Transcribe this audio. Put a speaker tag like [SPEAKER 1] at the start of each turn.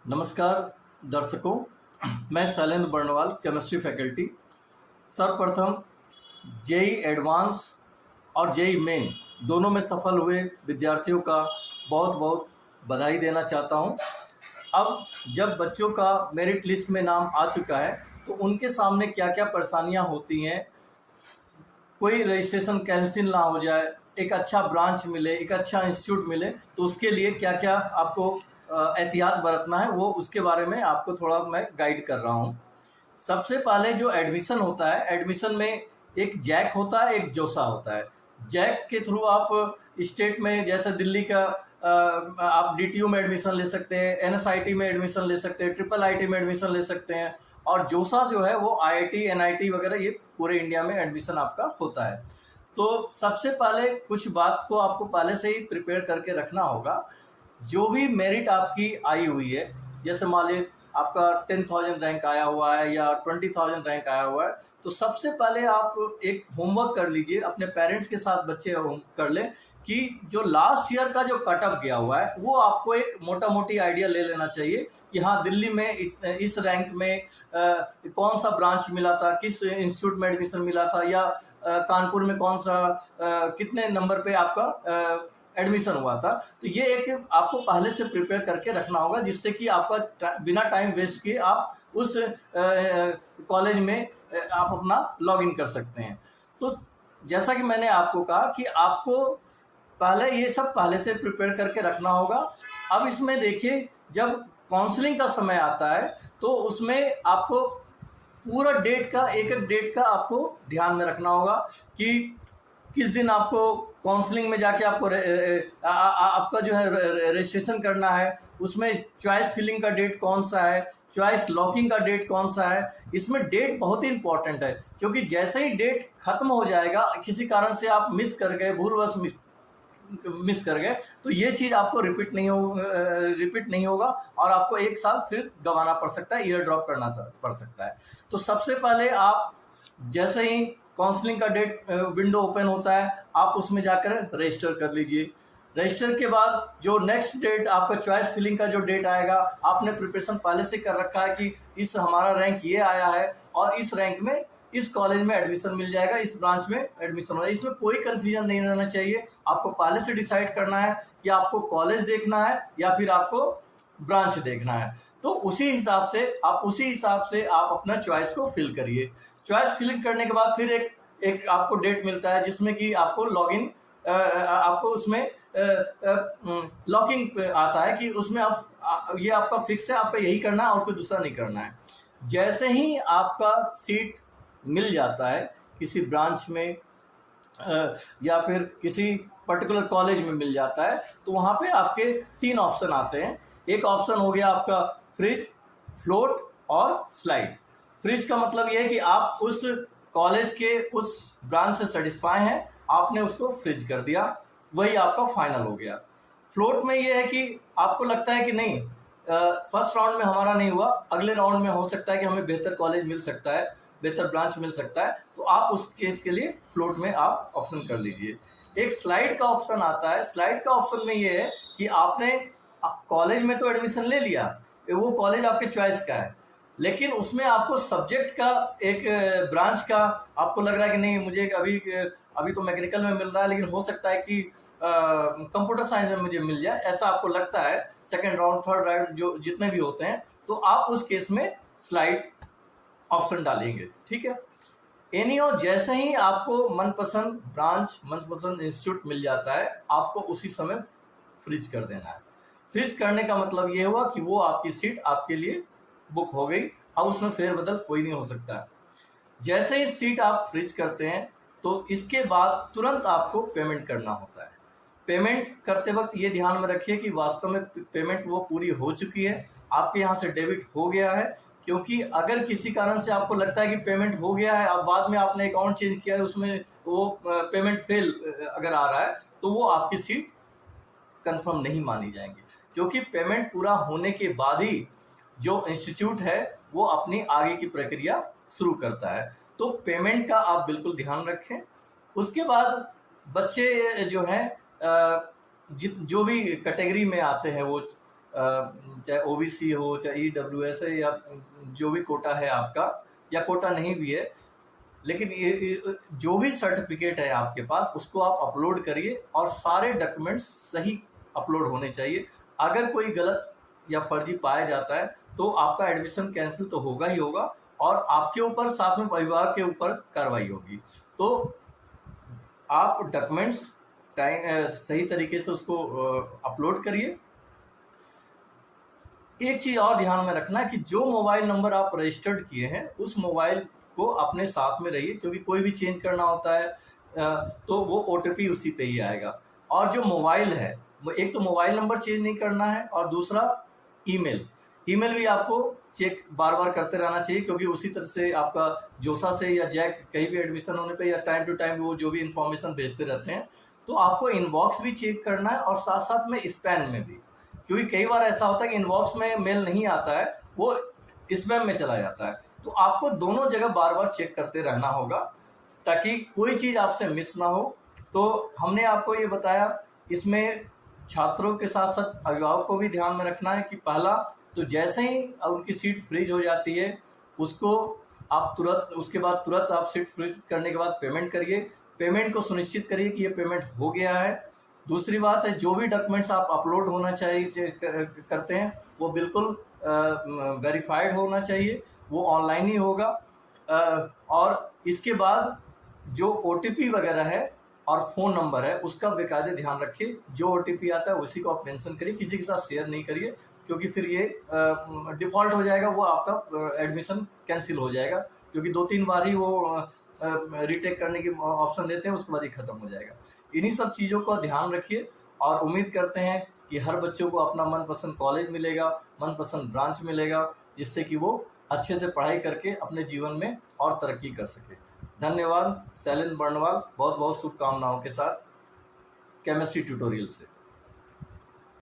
[SPEAKER 1] नमस्कार दर्शकों, मैं शैलेंद्र बर्णवाल, केमिस्ट्री फैकल्टी। सर्वप्रथम जेई एडवांस और जेई मेन दोनों में सफल हुए विद्यार्थियों का बहुत बहुत बधाई देना चाहता हूं। अब जब बच्चों का मेरिट लिस्ट में नाम आ चुका है तो उनके सामने क्या क्या परेशानियां होती हैं, कोई रजिस्ट्रेशन कैंसिल ना हो जाए, एक अच्छा ब्रांच मिले, एक अच्छा इंस्टीट्यूट मिले, तो उसके लिए क्या क्या आपको एहतियात बरतना है, वो उसके बारे में आपको थोड़ा मैं गाइड कर रहा हूँ। सबसे पहले जो एडमिशन होता है, एडमिशन में एक जैक होता है, एक जोसा होता है। जैक के थ्रू आप स्टेट में, जैसे दिल्ली का आप डीटीयू में एडमिशन ले सकते हैं, एनएसआईटी में एडमिशन ले सकते हैं, ट्रिपल आईटी में एडमिशन ले सकते हैं। और जोसा जो है वो आईआईटी, एनआईटी वगैरह, ये पूरे इंडिया में एडमिशन आपका होता है। तो सबसे पहले कुछ बात को आपको पहले से ही प्रिपेयर करके रखना होगा। जो भी मेरिट आपकी आई हुई है, जैसे मान लीजिए आपका 10,000 रैंक आया हुआ है या 20,000 रैंक आया हुआ है, तो सबसे पहले आप एक होमवर्क कर लीजिए, अपने पेरेंट्स के साथ बच्चे कर लें कि जो लास्ट ईयर का जो कटअप गया हुआ है वो आपको एक मोटा मोटी आइडिया ले लेना चाहिए कि हाँ, दिल्ली में इस रैंक में कौन सा ब्रांच मिला था, किस इंस्टीट्यूट में एडमिशन मिला था, या कानपुर में कौन सा कितने नंबर पे आपका एडमिशन हुआ था। तो ये एक आपको पहले से प्रिपेयर करके रखना होगा, जिससे कि आपका बिना टाइम वेस्ट किए आप उस कॉलेज में आप अपना लॉगिन कर सकते हैं। तो जैसा कि मैंने आपको कहा कि आपको पहले ये सब पहले से प्रिपेयर करके रखना होगा। अब इसमें देखिए, जब काउंसलिंग का समय आता है तो उसमें आपको पूरा डेट का, एक एक डेट का आपको ध्यान में रखना होगा कि किस दिन आपको काउंसलिंग में जाके आपको आपका जो है रजिस्ट्रेशन करना है, उसमें चॉइस फिलिंग का डेट कौन सा है, चॉइस लॉकिंग का डेट कौन सा है। इसमें डेट बहुत ही इंपॉर्टेंट है, क्योंकि जैसे ही डेट खत्म हो जाएगा, किसी कारण से आप मिस कर गए, भूलवश मिस कर गए, तो ये चीज़ आपको रिपीट नहीं होगा और आपको एक साल फिर गंवाना पड़ सकता है, ईयर ड्रॉप करना पड़ सकता है। तो सबसे पहले आप जैसे ही काउंसलिंग का डेट विंडो ओपन होता है, आप उसमें जाकर रजिस्टर कर लीजिए। रजिस्टर के बाद जो नेक्स्ट डेट आपका चॉइस फिलिंग का जो डेट आएगा, आपने प्रिपरेशन पहले से कर रखा है कि इस हमारा रैंक ये आया है और इस रैंक में इस कॉलेज में एडमिशन मिल जाएगा, इस ब्रांच में एडमिशन होगा। इसमें कोई कंफ्यूजन नहीं रहना चाहिए। आपको पहले से डिसाइड करना है कि आपको कॉलेज देखना है या फिर आपको ब्रांच देखना है। तो उसी हिसाब से आप अपना चॉइस को फिल करिए। चॉइस फिल करने के बाद फिर एक आपको डेट मिलता है, जिसमें कि आपको लॉगिन आपको उसमें लॉकिंग आता है कि उसमें आप ये आपका फिक्स है, आपका यही करना है और कोई दूसरा नहीं करना है। जैसे ही आपका सीट मिल जाता है किसी ब्रांच में या फिर किसी पर्टिकुलर कॉलेज में मिल जाता है, तो वहाँ पे आपके 3 ऑप्शन आते हैं। एक ऑप्शन हो गया आपका फ्रिज, फ्लोट और स्लाइड। फ्रिज का मतलब यह है कि आप उस कॉलेज के उस ब्रांच से सेटिस्फाई हैं, आपने उसको फ्रिज कर दिया, वही आपका फाइनल हो गया। फ्लोट में यह है कि आपको लगता है कि नहीं, फर्स्ट राउंड में हमारा नहीं हुआ, अगले राउंड में हो सकता है कि हमें बेहतर कॉलेज मिल सकता है, बेहतर ब्रांच मिल सकता है, तो आप उस केस के लिए फ्लोट में आप ऑप्शन कर लीजिए। एक स्लाइड का ऑप्शन आता है। स्लाइड का ऑप्शन में ये है कि आपने कॉलेज में तो एडमिशन ले लिया, वो कॉलेज आपके चॉइस का है, लेकिन उसमें आपको सब्जेक्ट का, एक ब्रांच का आपको लग रहा है कि नहीं, मुझे अभी तो मैकेनिकल में मिल रहा है, लेकिन हो सकता है कि कंप्यूटर साइंस में मुझे मिल जाए, ऐसा आपको लगता है, सेकंड राउंड, थर्ड राउंड जो जितने भी होते हैं, तो आप उस केस में स्लाइड ऑप्शन डालेंगे। ठीक है। एनीओ, जैसे ही आपको मनपसंद ब्रांच, मनपसंद इंस्टीट्यूट मिल जाता है, आपको उसी समय फ्रीज कर देना है। फ्रीज करने का मतलब ये हुआ कि वो आपकी सीट आपके लिए बुक हो गई, अब उसमें फेरबदल कोई नहीं हो सकता। जैसे ही सीट आप फ्रीज करते हैं तो इसके बाद तुरंत आपको पेमेंट करना होता है। पेमेंट करते वक्त ये ध्यान में रखिए कि वास्तव में पेमेंट वो पूरी हो चुकी है, आपके यहाँ से डेबिट हो गया है। क्योंकि अगर किसी कारण से आपको लगता है कि पेमेंट हो गया है, अब बाद में आपने अकाउंट चेंज किया है, उसमें वो पेमेंट फेल अगर आ रहा है, तो वो आपकी सीट कंफर्म नहीं मानी जाएंगी, क्योंकि पेमेंट पूरा होने के बाद ही जो इंस्टीट्यूट है वो अपनी आगे की प्रक्रिया शुरू करता है। तो पेमेंट का आप बिल्कुल ध्यान रखें। उसके बाद बच्चे जो हैं जो भी कैटेगरी में आते हैं, वो चाहे ओबीसी हो, चाहे ईडब्ल्यूएस है, या जो भी कोटा है आपका, या कोटा नहीं भी है, लेकिन ये जो भी सर्टिफिकेट है आपके पास उसको आप अपलोड करिए और सारे डॉक्यूमेंट्स सही अपलोड होने चाहिए। अगर कोई गलत या फर्जी पाया जाता है तो आपका एडमिशन कैंसिल तो होगा ही होगा, और आपके ऊपर, साथ में अभिभावक के ऊपर कार्रवाई होगी। तो आप डॉक्यूमेंट्स सही तरीके से उसको अपलोड करिए। एक चीज़ और ध्यान में रखना है कि जो मोबाइल नंबर आप रजिस्टर्ड किए हैं उस मोबाइल को अपने साथ में रहिए, क्योंकि कोई भी चेंज करना होता है तो वो OTP उसी पे ही आएगा। और जो मोबाइल है, एक तो मोबाइल नंबर चेंज नहीं करना है, और दूसरा ईमेल भी आपको चेक बार बार करते रहना चाहिए, क्योंकि उसी तरह से आपका जोसा से या जैक कहीं भी एडमिशन होने पे या टाइम टू टाइम वो जो भी इंफॉर्मेशन भेजते रहते हैं, तो आपको इनबॉक्स भी चेक करना है और साथ साथ में स्पैम में भी, क्योंकि कई बार ऐसा होता है कि इनबॉक्स में मेल नहीं आता है, वो स्पैम में चला जाता है। तो आपको दोनों जगह बार बार चेक करते रहना होगा ताकि कोई चीज़ आपसे मिस ना हो। तो हमने आपको ये बताया, इसमें छात्रों के साथ साथ अभिभावक को भी ध्यान में रखना है कि पहला तो जैसे ही उनकी सीट फ्रीज हो जाती है उसको आप उसके बाद तुरंत आप सीट फ्रीज करने के बाद पेमेंट करिए। पेमेंट को सुनिश्चित करिए कि ये पेमेंट हो गया है। दूसरी बात है, जो भी डॉक्यूमेंट्स आप अपलोड होना चाहिए करते हैं वो बिल्कुल वेरीफाइड होना चाहिए, वो ऑनलाइन ही होगा। और इसके बाद जो OTP वगैरह है और फ़ोन नंबर है उसका बेकायदे ध्यान रखिए। जो OTP आता है उसी को आप मेंशन करिए, किसी के साथ शेयर नहीं करिए, क्योंकि फिर ये डिफ़ॉल्ट हो जाएगा, वो आपका एडमिशन कैंसिल हो जाएगा, क्योंकि 2-3 बार ही वो रीटेक करने की ऑप्शन देते हैं, उसके बाद ही ख़त्म हो जाएगा। इन्हीं सब चीज़ों का ध्यान रखिए और उम्मीद करते हैं कि हर बच्चों को अपना मनपसंद कॉलेज मिलेगा, मनपसंद ब्रांच मिलेगा, जिससे कि वो अच्छे से पढ़ाई करके अपने जीवन में और तरक्की कर सके। धन्यवाद। शैलेंद्र बर्णवाल बहुत बहुत शुभकामनाओं के साथ केमिस्ट्री ट्यूटोरियल से।